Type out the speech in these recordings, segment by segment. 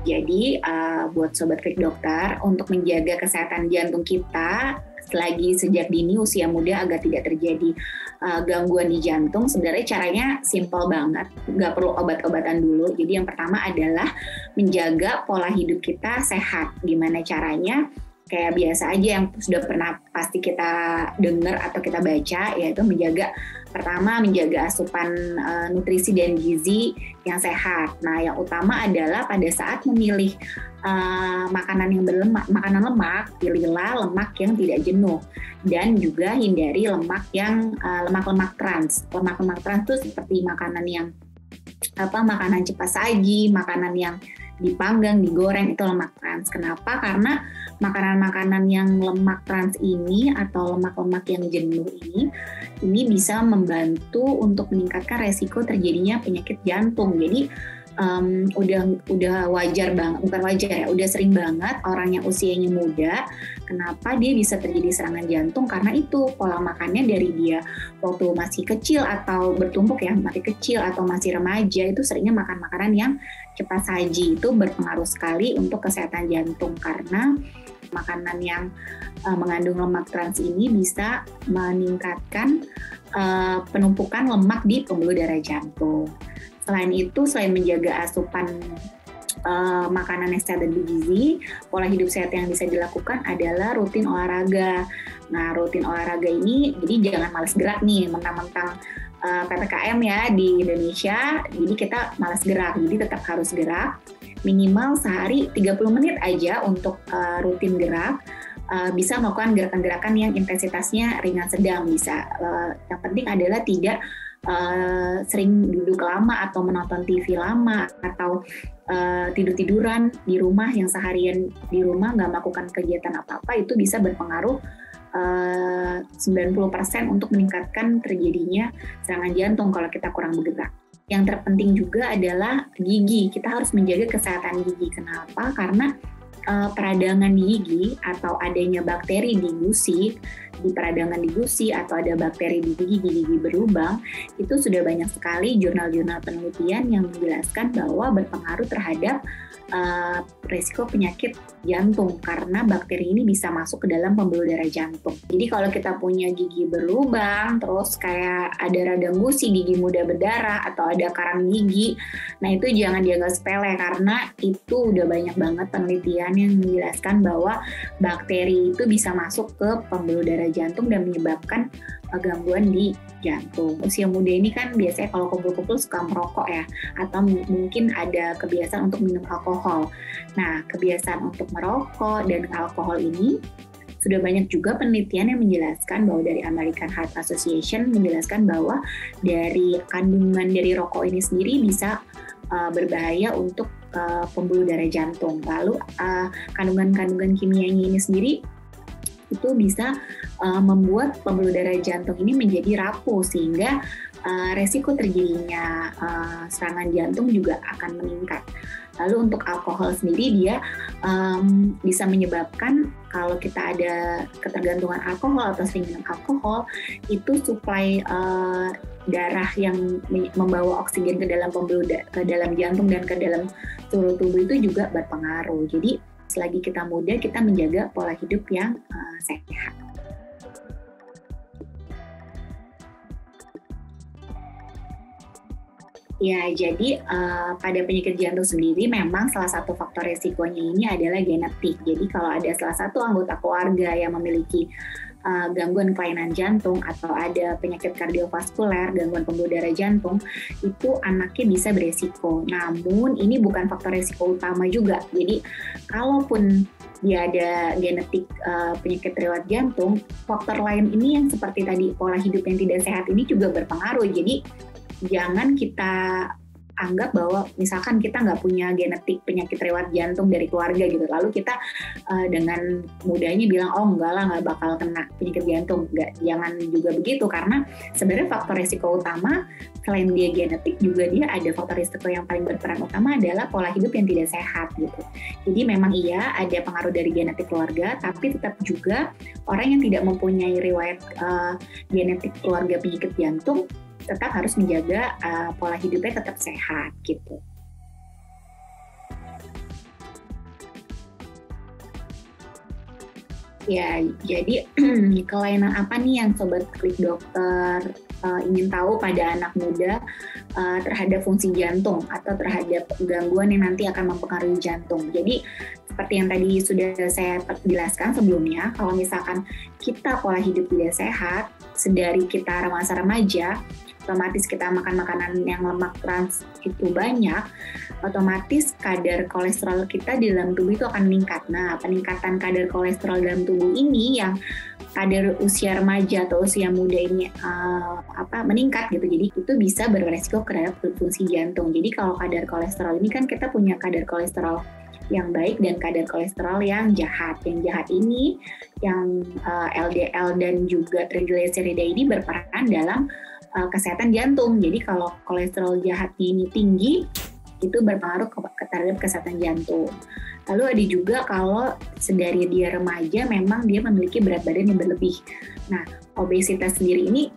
Jadi buat Sobat Klik Dokter, untuk menjaga kesehatan jantung kita selagi sejak dini usia muda agar tidak terjadi gangguan di jantung, sebenarnya caranya simpel banget, nggak perlu obat-obatan dulu. Jadi yang pertama adalah menjaga pola hidup kita sehat. Gimana caranya? Kayak biasa aja yang sudah pernah pasti kita dengar atau kita baca, yaitu pertama menjaga asupan nutrisi dan gizi yang sehat. Nah, yang utama adalah pada saat memilih makanan yang makanan lemak, pilihlah lemak yang tidak jenuh dan juga hindari lemak yang lemak-lemak trans. Lemak-lemak trans itu seperti makanan yang makanan cepat saji, makanan yang dipanggang, digoreng, itu lemak trans. Kenapa? Karena makanan-makanan yang lemak trans ini atau lemak-lemak yang jenuh ini bisa membantu untuk meningkatkan resiko terjadinya penyakit jantung. Jadi udah wajar banget, bukan wajar ya, udah sering banget orang yang usianya muda, kenapa dia bisa terjadi serangan jantung, karena itu pola makannya dari dia waktu masih kecil atau bertumpuk ya, masih kecil atau masih remaja, itu seringnya makan makanan yang cepat saji. Itu berpengaruh sekali untuk kesehatan jantung, karena makanan yang mengandung lemak trans ini bisa meningkatkan penumpukan lemak di pembuluh darah jantung. Selain itu, selain menjaga asupan makanan yang sehat dan bergizi, pola hidup sehat yang bisa dilakukan adalah rutin olahraga. Nah, rutin olahraga ini, jadi jangan malas gerak nih, mentang-mentang PPKM ya di Indonesia, jadi kita malas gerak, jadi tetap harus gerak. Minimal sehari 30 menit aja untuk rutin gerak. Bisa melakukan gerakan-gerakan yang intensitasnya ringan sedang bisa. Yang penting adalah tidak sering duduk lama atau menonton TV lama atau tidur-tiduran di rumah, yang seharian di rumah nggak melakukan kegiatan apa-apa, itu bisa berpengaruh 90% untuk meningkatkan terjadinya serangan jantung kalau kita kurang bergerak. Yang terpenting juga adalah gigi. Kita harus menjaga kesehatan gigi. Kenapa? Karena peradangan di gigi atau adanya bakteri di gusi, di peradangan di gusi atau ada bakteri di gigi berlubang, itu sudah banyak sekali jurnal-jurnal penelitian yang menjelaskan bahwa berpengaruh terhadap risiko penyakit jantung, karena bakteri ini bisa masuk ke dalam pembuluh darah jantung. Jadi kalau kita punya gigi berlubang, terus kayak ada radang gusi, gigi mudah berdarah, atau ada karang gigi, nah itu jangan dianggap sepele, karena itu udah banyak banget penelitian yang menjelaskan bahwa bakteri itu bisa masuk ke pembuluh darah jantung dan menyebabkan gangguan di jantung. Usia muda ini kan biasanya kalau kumpul-kumpul suka merokok ya, atau mungkin ada kebiasaan untuk minum alkohol. Nah, kebiasaan untuk merokok dan alkohol ini sudah banyak juga penelitian yang menjelaskan bahwa dari American Heart Association menjelaskan bahwa dari kandungan dari rokok ini sendiri bisa berbahaya untuk pembuluh darah jantung. Lalu kandungan-kandungan kimianya ini sendiri itu bisa membuat pembuluh darah jantung ini menjadi rapuh, sehingga resiko terjadinya serangan jantung juga akan meningkat. Lalu untuk alkohol sendiri, dia bisa menyebabkan kalau kita ada ketergantungan alkohol atau sering minum alkohol, itu suplai darah yang membawa oksigen ke dalam ke dalam jantung dan ke dalam seluruh tubuh itu juga berpengaruh. Jadi selagi kita muda, kita menjaga pola hidup yang sehat. Ya, jadi pada penyakit jantung sendiri memang salah satu faktor resikonya ini adalah genetik. Jadi kalau ada salah satu anggota keluarga yang memiliki gangguan kelainan jantung atau ada penyakit kardiovaskuler, gangguan pembuluh darah jantung, itu anaknya bisa beresiko. Namun ini bukan faktor resiko utama juga. Jadi kalaupun dia ada genetik penyakit riwayat jantung, faktor lain ini yang seperti tadi pola hidup yang tidak sehat ini juga berpengaruh. Jadi jangan kita anggap bahwa misalkan kita nggak punya genetik penyakit riwayat jantung dari keluarga gitu, lalu kita dengan mudahnya bilang oh enggak lah, nggak bakal kena penyakit jantung. Jangan juga begitu, karena sebenarnya faktor risiko utama selain dia genetik juga dia ada faktor risiko yang paling berperan utama adalah pola hidup yang tidak sehat gitu. Jadi memang iya ada pengaruh dari genetik keluarga, tapi tetap juga orang yang tidak mempunyai riwayat genetik keluarga penyakit jantung tetap harus menjaga pola hidupnya tetap sehat gitu. Ya, jadi kelainan apa nih yang Sobat Klik Dokter ingin tahu pada anak muda terhadap fungsi jantung atau terhadap gangguan yang nanti akan mempengaruhi jantung. Jadi seperti yang tadi sudah saya jelaskan sebelumnya, kalau misalkan kita pola hidup tidak sehat, sedari kita remaja, otomatis kita makan makanan yang lemak trans itu banyak, otomatis kadar kolesterol kita di dalam tubuh itu akan meningkat. Nah, peningkatan kadar kolesterol dalam tubuh ini yang kadar usia remaja atau usia muda ini meningkat gitu. Jadi itu bisa beresiko terhadap fungsi jantung. Jadi kalau kadar kolesterol ini kan kita punya kadar kolesterol yang baik dan kadar kolesterol yang jahat. Yang jahat ini yang LDL dan juga trigliserida ini berperan dalam kesehatan jantung. Jadi kalau kolesterol jahatnya ini tinggi, itu berpengaruh terhadap kesehatan jantung. Lalu ada juga kalau sedari dia remaja memang dia memiliki berat badan yang berlebih. Nah, obesitas sendiri ini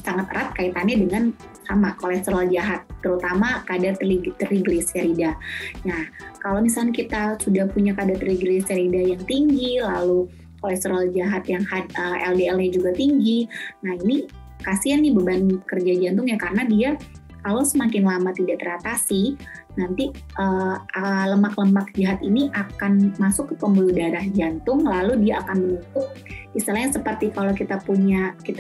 sangat erat kaitannya dengan sama kolesterol jahat, terutama kadar trigliserida. Nah, kalau misalnya kita sudah punya kadar trigliserida yang tinggi, lalu kolesterol jahat yang LDL-nya juga tinggi, nah ini kasihan nih beban kerja jantungnya karena dia kalau semakin lama tidak teratasi, nanti lemak-lemak jahat ini akan masuk ke pembuluh darah jantung, lalu dia akan menutup. Istilahnya seperti kalau kita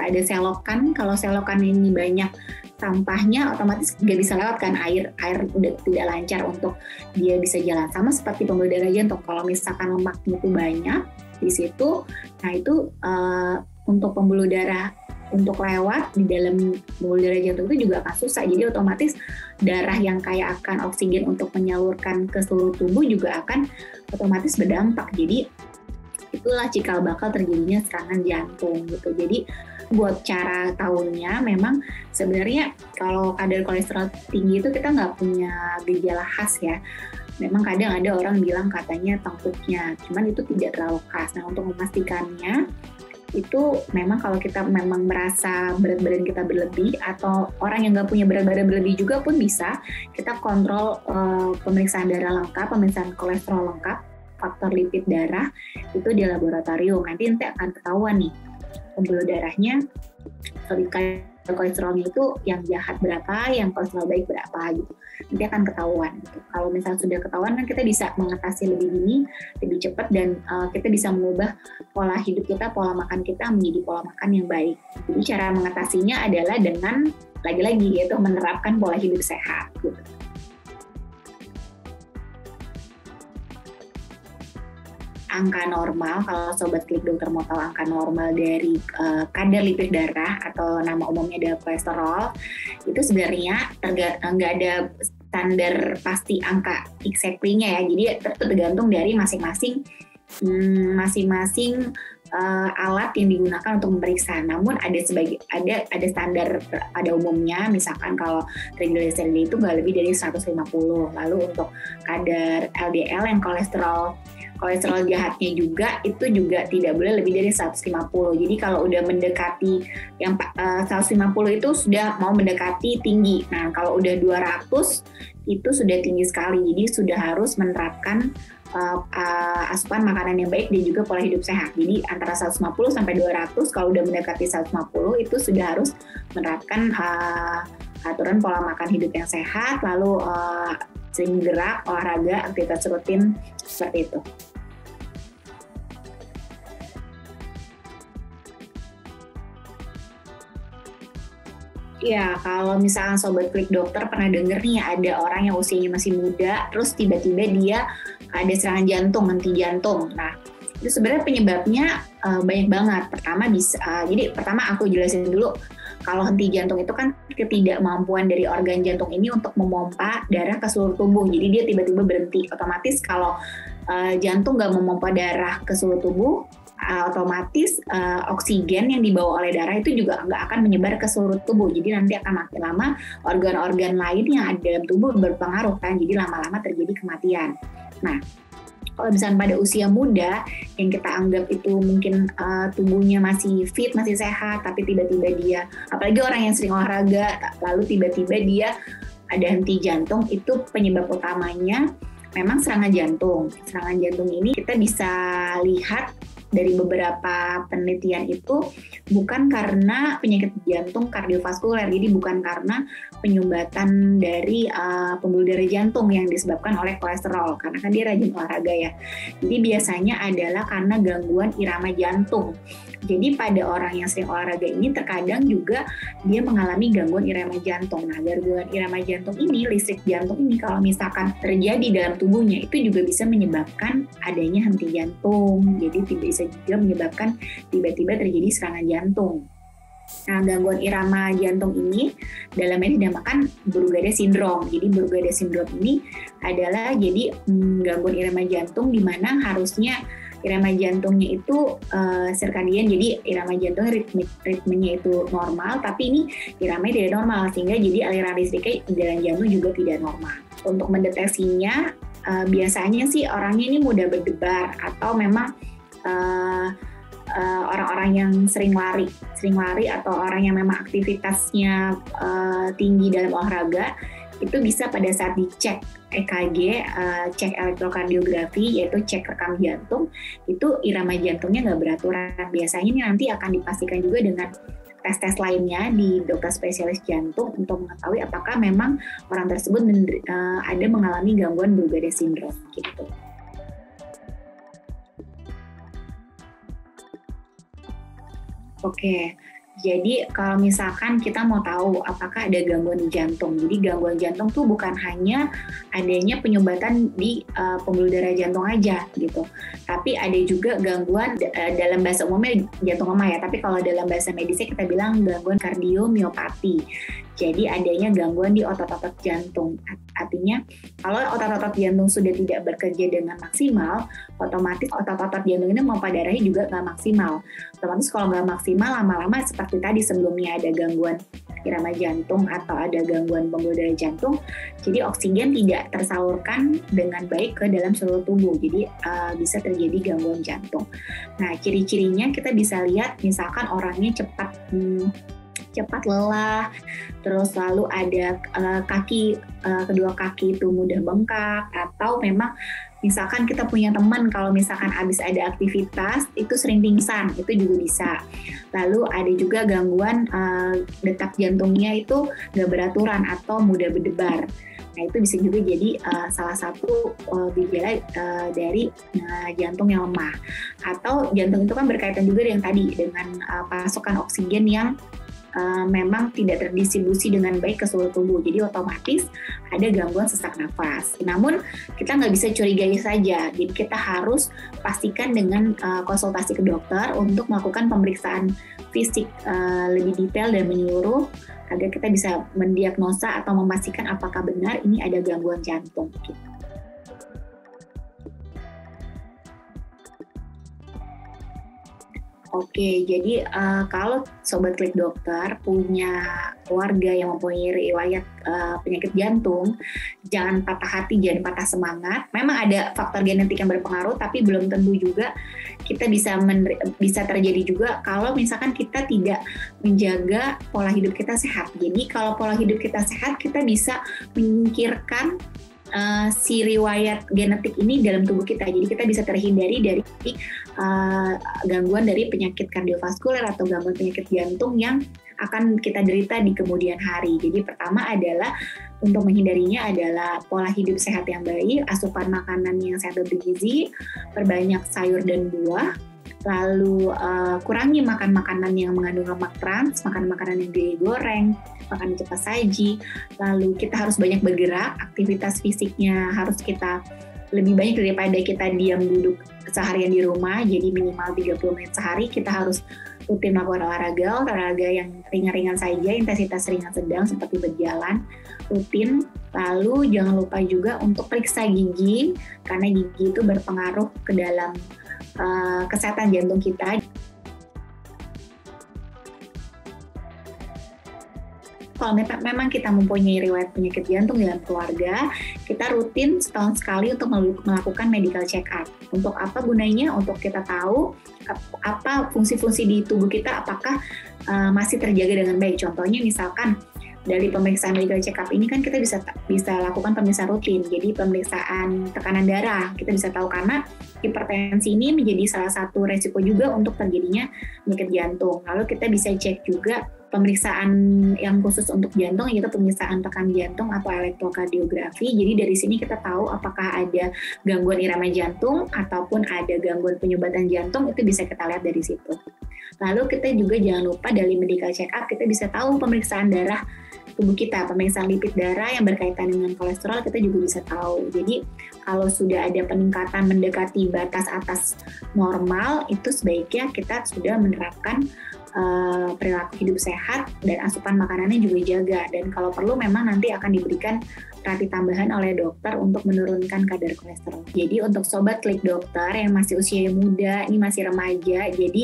ada selokan, kalau selokan ini banyak sampahnya, otomatis nggak bisa lewat kan air udah tidak lancar untuk dia bisa jalan. Sama seperti pembuluh darah jantung, kalau misalkan lemaknya itu banyak di situ, nah itu untuk pembuluh darah untuk lewat di dalam pembuluh darah jantung itu juga akan susah. Jadi otomatis darah yang kaya akan oksigen untuk menyalurkan ke seluruh tubuh juga akan otomatis berdampak. Jadi itulah cikal bakal terjadinya serangan jantung gitu. Jadi buat cara tahunya memang sebenarnya kalau kadar kolesterol tinggi itu kita nggak punya gejala khas ya. Memang kadang ada orang bilang katanya tengkuknya, cuman itu tidak terlalu khas. Nah untuk memastikannya itu memang kalau kita memang merasa berat badan kita berlebih atau orang yang nggak punya berat badan berlebih juga pun bisa kita kontrol pemeriksaan darah lengkap, pemeriksaan kolesterol lengkap, faktor lipid darah itu di laboratorium. Nanti akan ketahuan nih pembuluh darahnya, kolesterolnya itu yang jahat berapa, yang kolesterol baik berapa gitu. Nanti akan ketahuan gitu. Kalau misalnya sudah ketahuan kan kita bisa mengatasi lebih dini, lebih cepat dan kita bisa mengubah pola hidup kita, pola makan kita menjadi pola makan yang baik. Jadi cara mengatasinya adalah dengan lagi-lagi yaitu menerapkan pola hidup sehat gitu. Angka normal, kalau Sobat Klik Dokter mau tahu angka normal dari kadar lipid darah atau nama umumnya adalah kolesterol, itu sebenarnya nggak ada standar pasti angka exactly-nya ya, jadi tergantung dari masing-masing alat yang digunakan untuk memeriksa. Namun ada standar pada umumnya, misalkan kalau trigliserida itu nggak lebih dari 150. Lalu untuk kadar LDL yang kolesterol jahatnya juga itu juga tidak boleh lebih dari 150. Jadi kalau udah mendekati yang 150 itu sudah mau mendekati tinggi. Nah, kalau udah 200 itu sudah tinggi sekali. Jadi sudah harus menerapkan asupan makanan yang baik dan juga pola hidup sehat. Jadi antara 150 sampai 200, kalau udah mendekati 150 itu sudah harus menerapkan aturan pola makan hidup yang sehat, lalu sering gerak, olahraga, aktivitas rutin seperti itu. Ya, kalau misalnya Sobat Klik Dokter pernah denger nih ada orang yang usianya masih muda, terus tiba-tiba dia ada serangan jantung, henti jantung. Nah, itu sebenarnya penyebabnya banyak banget. Pertama aku jelasin dulu, kalau henti jantung itu kan ketidakmampuan dari organ jantung ini untuk memompa darah ke seluruh tubuh. Jadi dia tiba-tiba berhenti. Otomatis kalau jantung nggak memompa darah ke seluruh tubuh, otomatis oksigen yang dibawa oleh darah itu juga nggak akan menyebar ke seluruh tubuh. Jadi nanti akan makin lama organ-organ lain yang ada dalam tubuh berpengaruh kan. Jadi lama-lama terjadi kematian. Nah, kalau misalnya pada usia muda yang kita anggap itu mungkin tubuhnya masih fit, masih sehat, tapi tiba-tiba dia, apalagi orang yang sering olahraga, lalu tiba-tiba dia ada henti jantung, itu penyebab utamanya memang serangan jantung. Serangan jantung ini kita bisa lihat dari beberapa penelitian itu bukan karena penyakit jantung kardiovaskuler, jadi bukan karena penyumbatan dari pembuluh darah jantung yang disebabkan oleh kolesterol, karena kan dia rajin olahraga ya. Jadi biasanya adalah karena gangguan irama jantung. Jadi pada orang yang sering olahraga ini terkadang juga dia mengalami gangguan irama jantung. Nah, gangguan irama jantung ini, listrik jantung ini kalau misalkan terjadi dalam tubuhnya itu juga bisa menyebabkan adanya henti jantung. Jadi bisa juga menyebabkan tiba-tiba terjadi serangan jantung. Nah, gangguan irama jantung ini dalamnya dinamakan Brugada syndrome. Jadi Brugada syndrome ini adalah jadi gangguan irama jantung di mana harusnya irama jantungnya itu circadian, jadi irama jantung ritmenya itu normal, tapi ini iramanya tidak normal sehingga jadi aliran listriknya di dalam jantung juga tidak normal. Untuk mendeteksinya biasanya sih orangnya ini mudah berdebar atau memang orang-orang yang sering lari atau orang yang memang aktivitasnya tinggi dalam olahraga itu bisa pada saat dicek EKG, cek elektrokardiografi, yaitu cek rekam jantung, itu irama jantungnya nggak beraturan. Biasanya nanti akan dipastikan juga dengan tes-tes lainnya di dokter spesialis jantung untuk mengetahui apakah memang orang tersebut ada mengalami gangguan Brugada syndrome gitu. Oke. Jadi kalau misalkan kita mau tahu apakah ada gangguan di jantung, jadi gangguan jantung tuh bukan hanya adanya penyumbatan di pembuluh darah jantung aja gitu, tapi ada juga gangguan dalam bahasa umumnya jantung lemah ya, tapi kalau dalam bahasa medisnya kita bilang gangguan kardiomiopati. Jadi adanya gangguan di otot-otot jantung. Artinya kalau otot-otot jantung sudah tidak bekerja dengan maksimal, otomatis otot-otot jantung ini pompa darahnya juga nggak maksimal. Otomatis kalau nggak maksimal, lama-lama seperti tadi sebelumnya ada gangguan irama jantung atau ada gangguan pembuluh darah jantung, jadi oksigen tidak tersalurkan dengan baik ke dalam seluruh tubuh, jadi bisa terjadi gangguan jantung. Nah, ciri-cirinya kita bisa lihat misalkan orangnya cepat lelah, terus lalu ada kedua kaki itu mudah bengkak, atau memang misalkan kita punya teman kalau misalkan habis ada aktivitas itu sering pingsan, itu juga bisa. Lalu ada juga gangguan detak jantungnya itu nggak beraturan atau mudah berdebar. Nah, itu bisa juga jadi salah satu gejala dari jantung yang lemah. Atau jantung itu kan berkaitan juga dengan tadi, dengan pasokan oksigen yang memang tidak terdistribusi dengan baik ke seluruh tubuh, jadi otomatis ada gangguan sesak nafas. Namun kita nggak bisa curigai saja, jadi kita harus pastikan dengan konsultasi ke dokter untuk melakukan pemeriksaan fisik lebih detail dan menyeluruh agar kita bisa mendiagnosa atau memastikan apakah benar ini ada gangguan jantung gitu. Oke, jadi kalau Sobat Klik Dokter punya keluarga yang mempunyai riwayat penyakit jantung, jangan patah hati, jangan patah semangat. Memang ada faktor genetik yang berpengaruh, tapi belum tentu juga kita bisa terjadi juga kalau misalkan kita tidak menjaga pola hidup kita sehat. Jadi kalau pola hidup kita sehat, kita bisa menyingkirkan si riwayat genetik ini dalam tubuh kita. Jadi kita bisa terhindari dari gangguan dari penyakit kardiovaskuler atau gangguan penyakit jantung yang akan kita derita di kemudian hari. Jadi pertama adalah untuk menghindarinya adalah pola hidup sehat yang baik, asupan makanan yang sehat dan bergizi, perbanyak sayur dan buah, lalu kurangi makan makanan yang mengandung lemak trans, makan makanan yang digoreng, makan cepat saji, lalu kita harus banyak bergerak, aktivitas fisiknya harus kita lebih banyak daripada kita diam duduk seharian di rumah, jadi minimal 30 menit sehari, kita harus rutin melakukan olahraga yang ringan-ringan saja, intensitas ringan sedang seperti berjalan, rutin. Lalu jangan lupa juga untuk periksa gigi, karena gigi itu berpengaruh ke dalam kesehatan jantung kita. Kalau memang kita mempunyai riwayat penyakit jantung dalam keluarga, kita rutin setahun sekali untuk melakukan medical check up. Untuk apa gunanya? Untuk kita tahu apa fungsi-fungsi di tubuh kita, apakah masih terjaga dengan baik. Contohnya misalkan dari pemeriksaan medical check up ini kan kita bisa lakukan pemeriksaan rutin. Jadi pemeriksaan tekanan darah kita bisa tahu, karena hipertensi ini menjadi salah satu resiko juga untuk terjadinya penyakit jantung. Lalu kita bisa cek juga pemeriksaan yang khusus untuk jantung, yaitu pemeriksaan tekan jantung atau elektrokardiografi. Jadi dari sini kita tahu apakah ada gangguan irama jantung ataupun ada gangguan penyumbatan jantung, itu bisa kita lihat dari situ. Lalu kita juga jangan lupa dari medical check up kita bisa tahu pemeriksaan darah tubuh kita, pemeriksaan lipid darah yang berkaitan dengan kolesterol kita juga bisa tahu. Jadi kalau sudah ada peningkatan mendekati batas atas normal, itu sebaiknya kita sudah menerapkan perilaku hidup sehat dan asupan makanannya juga jaga. Dan kalau perlu memang nanti akan diberikan terapi tambahan oleh dokter untuk menurunkan kadar kolesterol. Jadi untuk sobat Klik Dokter yang masih usia muda, ini masih remaja, jadi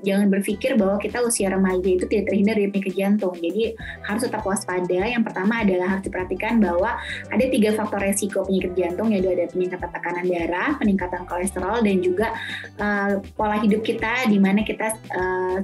jangan berpikir bahwa kita usia remaja itu tidak terhindar dari penyakit jantung. Jadi harus tetap waspada. Yang pertama adalah harus diperhatikan bahwa ada 3 faktor resiko penyakit jantung, yaitu ada peningkatan tekanan darah, peningkatan kolesterol, dan juga pola hidup kita di mana kita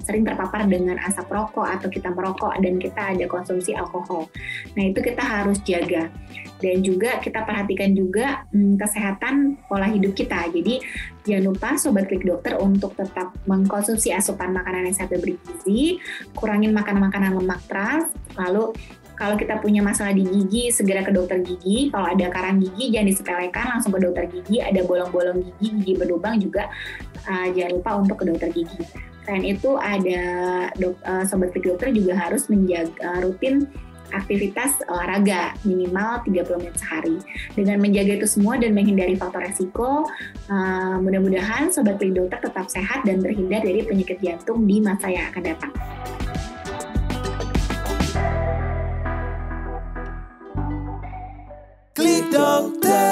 sering terpapar dengan asap rokok atau kita merokok dan kita ada konsumsi alkohol. Nah itu kita harus jaga. Dan juga kita perhatikan juga kesehatan pola hidup kita. Jadi jangan lupa Sobat Klik Dokter untuk tetap mengkonsumsi asupan makanan yang sehat dan bergizi, kurangin makan makanan lemak trans, lalu kalau kita punya masalah di gigi, segera ke dokter gigi. Kalau ada karang gigi, jangan disepelekan, langsung ke dokter gigi. Ada bolong-bolong gigi, gigi berlubang juga jangan lupa untuk ke dokter gigi. Selain itu ada Sobat Klik Dokter juga harus menjaga rutin aktivitas olahraga minimal 30 menit sehari. Dengan menjaga itu semua dan menghindari faktor resiko, mudah-mudahan Sobat Klik Dokter tetap sehat dan terhindar dari penyakit jantung di masa yang akan datang. Klik Dokter.